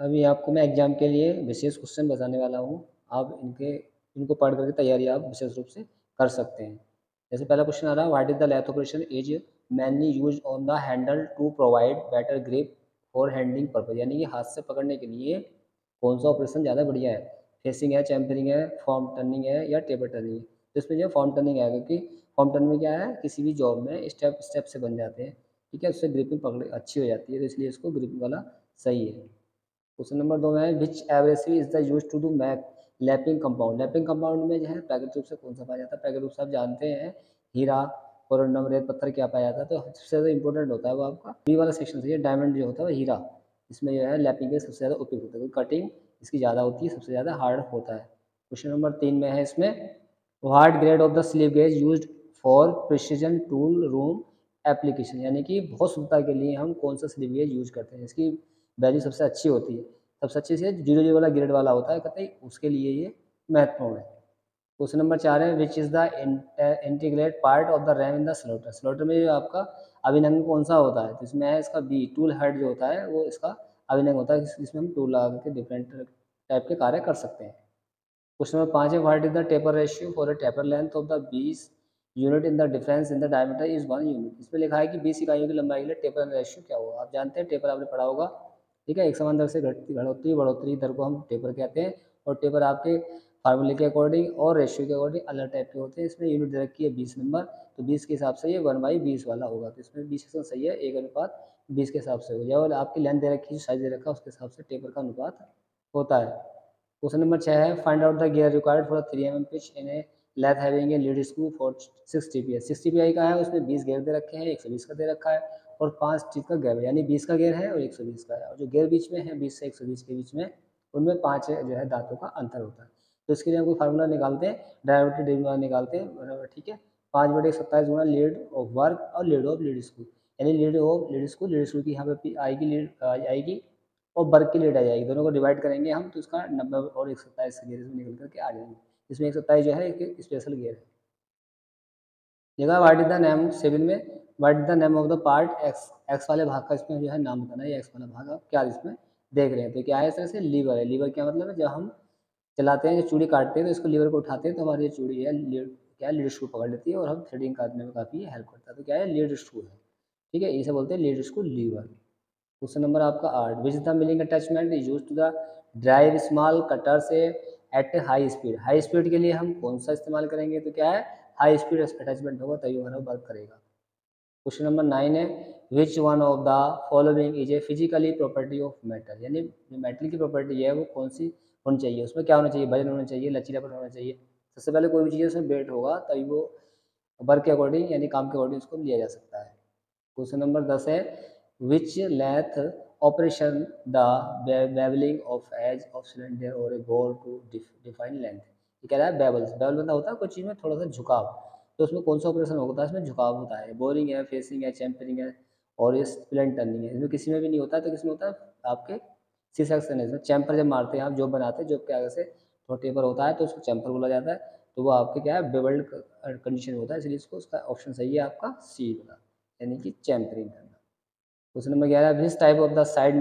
अभी आपको मैं एग्जाम के लिए विशेष क्वेश्चन बताने वाला हूँ। आप इनको पढ़ करके तैयारी आप विशेष रूप से कर सकते हैं। जैसे पहला क्वेश्चन आ रहा है, what is the lathe operation is mainly use on the handle to provide better grip for handling purpose, यानी कि हाथ से पकड़ने के लिए कौन सा ऑपरेशन ज़्यादा बढ़िया है? फेसिंग है, चैम्फरिंग है, फॉर्म टर्निंग है या टेपर टर्निंग है? तो इसमें जो है फॉर्म टर्निंग है, क्योंकि फॉर्म टर्निंग में क्या है, किसी भी जॉब में स्टेप स्टेप से बन जाते हैं। ठीक है, उससे ग्रिपिंग पकड़ अच्छी हो जाती है, तो इसलिए इसको ग्रिपिंग वाला सही है। क्वेश्चन नंबर 2 में है, which abrasive is the use to do mac lapping compound. Lapping compound में जो है प्राकृतिक रूप से कौन सा पाया जाता है? प्राकृतिक रूप से आप जानते हैं हीरा, कोरंडम, रेत पत्थर क्या पाया जाता है? तो सबसे ज़्यादा इंपॉर्टेंट होता है वो आपका बी वाला सेक्शन से, डायमंड जो होता है वो हीरा, इसमें जो है लैपिंग के सबसे ज़्यादा उपयोग होता है, क्योंकि कटिंग इसकी ज़्यादा होती है, सबसे ज़्यादा हार्ड होता है। क्वेश्चन नंबर 3 में है इसमें, what grade of the slip gauge used for precision tool room application, यानी कि बहुत शुद्धता के लिए हम कौन सा स्लिप गेज यूज करते हैं, इसकी वैल्यू सबसे अच्छी होती है, सबसे अच्छे से 0 वाला ग्रेड वाला होता है, कहते हैं उसके लिए ये महत्वपूर्ण है। क्वेश्चन नंबर 4 है, which is the integrate part of the RAM in the slaughter. Slaughter में जो आपका अभिनंग कौन सा होता है? तो इसमें है इसका बी, टूल हेड जो होता है वो इसका अभिनंग होता है, इसमें हम टूल लगा करके डिफरेंट टाइप के कार्य कर सकते हैं। क्वेश्चन नंबर 5 है, what is the taper ratio for a taper length of the 20 unit in the difference in the diameter is 1 unit. इसमें लिखा है कि 20 इकाइयों की लंबाई के लिए टेपर रेशियो क्या होगा? आप जानते हैं टेपर आपने पढ़ा होगा। ठीक है, एक समान दर से घटती घटोतरी बढ़ोतरी दर को हम टेपर कहते हैं, और टेपर आपके फार्मूले के अकॉर्डिंग और रेशियो के अकॉर्डिंग अलग टाइप के होते हैं। इसमें यूनिट दे रखी है 20 नंबर, तो 20 के हिसाब से ये 1/20 वाला होगा, तो इसमें 20 का सही है, 1:20 के हिसाब से हो जाए, और आपकी लेंथ दे रखी है, साइज दे रखा है, उसके हिसाब से टेपर का अनुपात होता है। क्वेश्चन नंबर 6 है, find out the gear required for 3 mm pitch in a lathe having a lead screw for 6 TPI। 6 TPI का है, उसमें 20 गियर दे रखे हैं, 120 का दे रखा है, और 5 चीज का गियर, यानी 20 का गियर है और 120 का है, और जो गियर बीच में है 20 से 120 के बीच में, उनमें 5 जो है दांतों का अंतर होता है। तो इसके लिए हम कोई फार्मूला निकालते हैं, डायरेक्टली डेरिवेटिव निकालते हैं, बराबर, ठीक है। 5/27 गुना लीड ऑफ वर्क और लीड ऑफ लीड स्क्रू, यानी लीड ऑफ लीड स्क्रू की यहाँ पे आएगी लीड आएगी, और वर्ग की लीड आ जाएगी, दोनों को डिवाइड करेंगे हम, तो इसका 90 और 127 गियर इसमें निकल करके आ जाएंगे। इसमें 127 जो है एक स्पेशल गियर है। देखा, व्हाट इज द नेम 7 में, what is the name of the part x, x वाले भाग का इसमें जो है नाम बताना है, एक्स वाला भाग आप क्या इसमें देख रहे हैं, तो क्या है इस तरह से लीवर है। लीवर क्या मतलब है, जब हम चलाते हैं, जो चूड़ी काटते हैं तो इसको लीवर को उठाते हैं, तो हमारी ये चूड़ी है क्या है, लीड स्क्रू पकड़ लेती है, और हम थ्रेडिंग काटने में काफ़ी हेल्प करता है, तो क्या है, लीड स्क्रू है। ठीक है, इसे बोलते हैं lead screw lever. Question number आपका 8, which is the milling attachment use to the drive small cutter से at high speed. High speed के लिए हम कौन सा इस्तेमाल करेंगे? तो क्या है, हाई स्पीड अटैचमेंट होगा, तभी हमारा वर्क करेगा। क्वेश्चन नंबर 9 है, which one of the following is a physically property of metal, यानी जो मेटल की प्रॉपर्टी है वो कौन सी होनी चाहिए? उसमें क्या होना चाहिए? वजन होना चाहिए, लचीलापन होना चाहिए। सबसे पहले कोई भी चीज़ उसमें वेट होगा, तभी वो वर्क के अकॉर्डिंग यानी काम के अकॉर्डिंग उसको लिया जा सकता है। क्वेश्चन नंबर 10 है, which lathe operation the bevelling of edge of cylinder or a ball to define length. ये कह रहा है बेवल्स, बेवल मतलब होता है कोई चीज़ में थोड़ा सा झुकाव, तो उसमें कौन सा ऑपरेशन होता है? इसमें झुकाव होता है, बोरिंग है, फेसिंग है, चैम्फरिंग है, और ये स्प्लिंट टर्निंग है। इसमें किसी में भी नहीं होता है, तो किसमें होता है? आपके सी सेक्शन है। इसमें चैम्पर जब मारते हैं आप, जॉब बनाते हैं, जॉब के आगे से थोड़ा टेपर होता है, तो उसको चैम्पर बोला जाता है, तो वो आपके क्या है, बेवल्ड कंडीशन होता है, इसलिए इसको उसका ऑप्शन सही है आपका सी वाला, यानी कि चैम्परिंग करना। Question number 11, which type of the side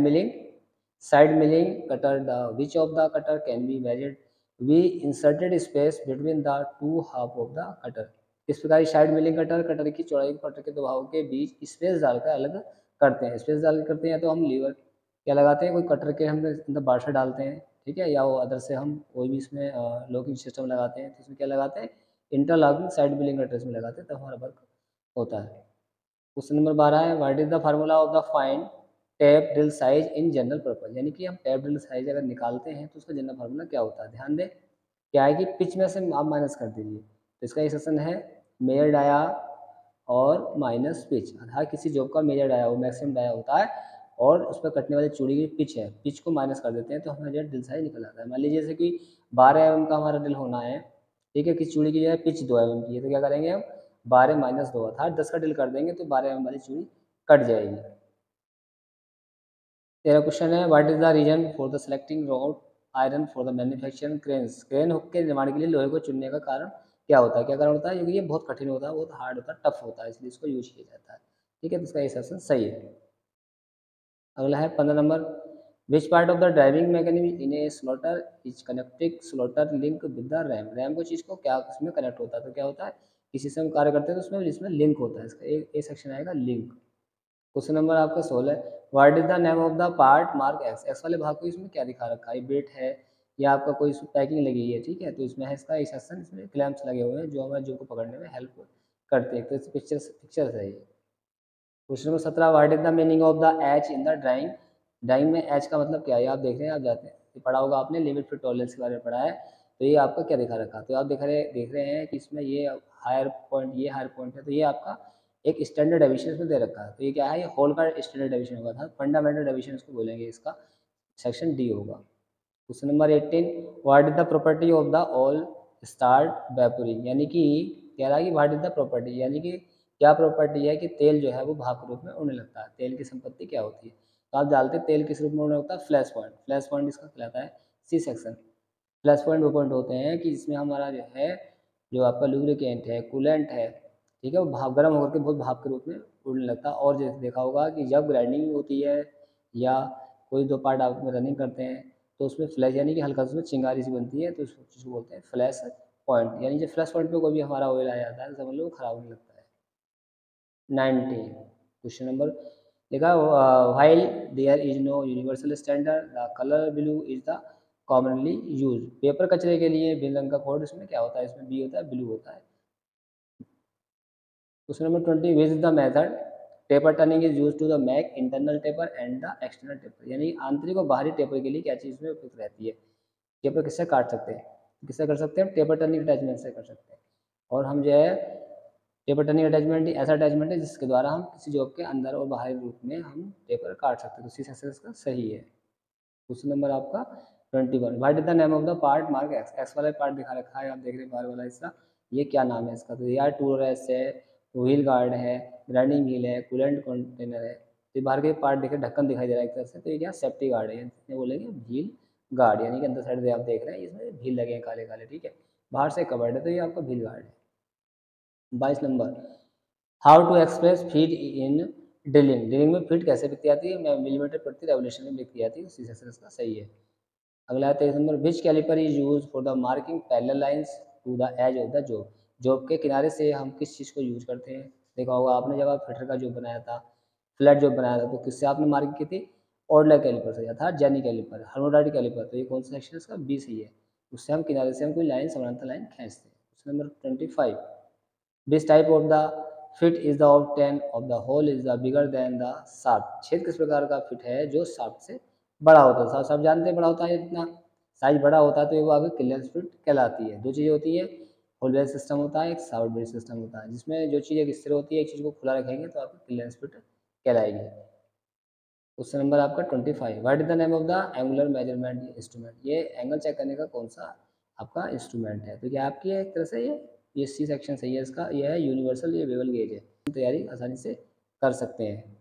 milling cutter the which of the cutter can be measured we inserted space between the two half of the cutter. इस प्रकार साइड मिलिंग कटर कटर की चौड़ाई cutter के दो भागों के बीच space डालकर अलग करते हैं। स्पेस डाल करते हैं तो हम लीवर क्या लगाते हैं, कोई कटर के हम अंदर बारसा डालते हैं, ठीक है, या वो अदर से हम कोई भी इसमें लॉकिंग सिस्टम लगाते हैं, तो इसमें क्या लगाते हैं, इंटरलॉकिंग साइड मिलिंग कटर इसमें लगाते हैं, तब हमारा वर्क होता है। क्वेश्चन नंबर 12 है, what is the formula of the find tap drill size in general purpose, यानी कि हम टैप ड्रिल साइज अगर निकालते हैं तो उसका जनरल फार्मूला क्या होता है? ध्यान दें, क्या है कि पिच में से आप माइनस कर दीजिए, तो इसका एक सेक्शन है मेजर डाया और माइनस पिच। हर किसी जॉब का मेजर डाया वो मैक्सिमम डाया होता है, और उस पर कटने वाली चूड़ी की पिच है, पिच को माइनस कर देते हैं तो हमारा जो ड्रिल साइज निकल आता है। मान लीजिए जैसे कि 12 mm का हमारा ड्रिल होना है, ठीक है, किसी चूड़ी की जो है पिच 2 mm की है, तो क्या करेंगे हम 12 - 2 अर्थात 10 का ड्रिल कर देंगे तो 12 mm वाली चूड़ी कट जाएगी। तेरा क्वेश्चन है, what is the reason for the selecting wrought iron for the manufacturing cranes. Crane hook के निर्माण के लिए लोहे को चुनने का कारण क्या होता है? क्या कारण होता है? क्योंकि ये बहुत कठिन होता है, बहुत हार्ड होता है, टफ होता है, इसलिए इसको यूज किया जाता है। ठीक है, तो इसका ये सेक्शन सही है। अगला है 15 number, which part of the driving mechanism in A slaughter is connecting slaughter link with the RAM. RAM को चीज़ को क्या उसमें कनेक्ट होता है, तो क्या होता है किसी से हम कार्य करते हैं तो उसमें जिसमें लिंक होता है, इसका ए सेक्शन आएगा लिंक। क्वेश्चन नंबर आपका 16 है, what is the name of the part mark x. X वाले भाग को इसमें क्या दिखा रखा है, बेट है या आपका कोई इसमें पैकिंग लगी हुई है, ठीक है, तो इसमें है इसका एक सेक्शन, इसमें क्लैंप्स लगे हुए हैं जो हमारे जो को पकड़ने में हेल्प करते हैं। तो इस पिक्चर है ये। Question number 17, what is the meaning of the H in the drawing. Drawing में एच का मतलब क्या है, आप देख रहे हैं, आप जाते हैं ये पढ़ा होगा आपने, लिमिट फिट टॉलरेंस के बारे में पढ़ा है। तो ये आपका क्या दिखा रखा, तो आप देख रहे हैं कि इसमें ये हायर पॉइंट, ये हायर पॉइंट है, तो ये आपका एक स्टैंडर्ड डेविएशन इसमें दे रखा है। तो ये क्या है, ये होल का स्टैंडर्ड डेविएशन होगा था, फंडामेंटल डेविएशन इसको बोलेंगे, इसका सेक्शन डी होगा। Question number 18, what is the property of the all start vaporing. यानी कि कह रहा है कि व्हाट इज द प्रॉपर्टी, यानी कि क्या प्रॉपर्टी है कि तेल जो है वो भाप के रूप में उड़ने लगता है, तेल की संपत्ति क्या होती है। तो आप जानते हैं तेल किस रूप में उड़ने लगता है, फ्लैश पॉइंट। फ्लैश पॉइंट इसका कहलाता है सी सेक्शन। फ्लैश पॉइंट वो पॉइंट होते हैं कि जिसमें हमारा जो है जो आपका लुब्रिकेंट है, कूलेंट है, ठीक है, वो भाप गर्म होकर के बहुत भाप के रूप में उड़ने लगता है। और जैसे देखा होगा कि जब ग्राइंडिंग होती है या कोई दो पार्ट आप में रनिंग करते हैं तो उसमें फ्लैश यानी कि हल्का उसमें चिंगारी सी बनती है, तो उस चीज़ को बोलते हैं फ्लैश पॉइंट। यानी जब फ्लैश पॉइंट पे कोई भी हमारा ऑयल आ जाता है तो समझ लो वो खराब होने लगता है। 19 क्वेश्चन नंबर देखा, while there is no universal standard the colour blue is the commonly use. Paper कचरे के लिए बिन रंग का कोड इसमें क्या होता है, इसमें बी होता है, ब्लू होता है। Question number 20, which is the method taper turning is use to the make internal taper and the external taper. यानी आंतरिक और बाहरी टेपर के लिए क्या चीज़ में उपयुक्त रहती है। टेपर किससे काट सकते हैं, किससे कर सकते हैं, टेपर टर्निंग अटैचमेंट से कर सकते हैं। और हम जो है टेपर टर्निंग अटैचमेंट ऐसा अटैचमेंट है जिसके द्वारा हम किसी जॉब के अंदर और बाहरी रूप में हम टेपर काट सकते हैं। तो सी सेक्शन इसका सही है। क्वेश्चन नंबर आपका 21, what is the name of the part mark x. X वाला पार्ट दिखा रखा है, आप देख रहे हैं बार वाला हिस्सा, ये क्या नाम है इसका, तो यार टूल रेस है, व्हील गार्ड है, ग्राइंडिंग व्हील है, कूलेंट कंटेनर है। तो बाहर के पार्ट देखे ढक्कन दिखाई दे रहा है एक तरह से, तो ये क्या सेफ्टी गार्ड है, इसमें बोलेंगे व्हील गार्ड। यानी कि अंदर साइड से आप देख रहे हैं इसमें व्हील लगे हैं काले काले, ठीक है, बाहर से कवर्ड है, तो ये आपका व्हील गार्ड है। 22 नंबर, how to express feed in drilling. Drilling में फीट कैसे लिखी जाती है, मिलीमीटर प्रति रेवोल्यूशन में लिखी जाती है, सी सेक्शन इसका सही है। अगला 23 नंबर, which caliper is use for the marking parallel lines to the edge of the job. Job के किनारे से हम किस चीज़ को यूज करते हैं, देखा होगा आपने जब आप फिटर का जॉब बनाया था, फ्लैट जॉब बनाया था, तो किससे आपने मार्किंग की थी, ऑडलर कैलिपर से, था जेनी कैलिपर, हार्मोडाइट कैलिपर। तो ये कौन सा सेक्शन है इसका, बी सही है। उससे हम किनारे से हम कोई लाइन समानांतर लाइन खींचते हैं। Question number 25, this type of the fit is the obtain of the hole is the bigger than the shaft. छेद किस प्रकार का फिट है जो शाफ्ट से बड़ा होता है। सब जानते हैं बड़ा होता है, इतना साइज बड़ा होता है तो ये वो आगे क्लियरेंस फिट कहलाती है। दो चीज़ें होती है, होल बेस सिस्टम होता है, एक शाफ्ट बेस सिस्टम होता है, जिसमें जो चीज़ एक स्थिर होती है, एक चीज़ को खुला रखेंगे तो आपकी क्लियरेंस फिट कहलाएगी। क्वेश्चन नंबर आपका 25, what is the name of the angular measurement instrument. ये एंगल चेक करने का कौन सा आपका इंस्ट्रूमेंट है, तो क्या आपकी है एक तरह से ये सी सेक्शन सही है इसका, ये है यूनिवर्सल, ये बेवल गेज है, तैयारी आसानी से कर सकते हैं।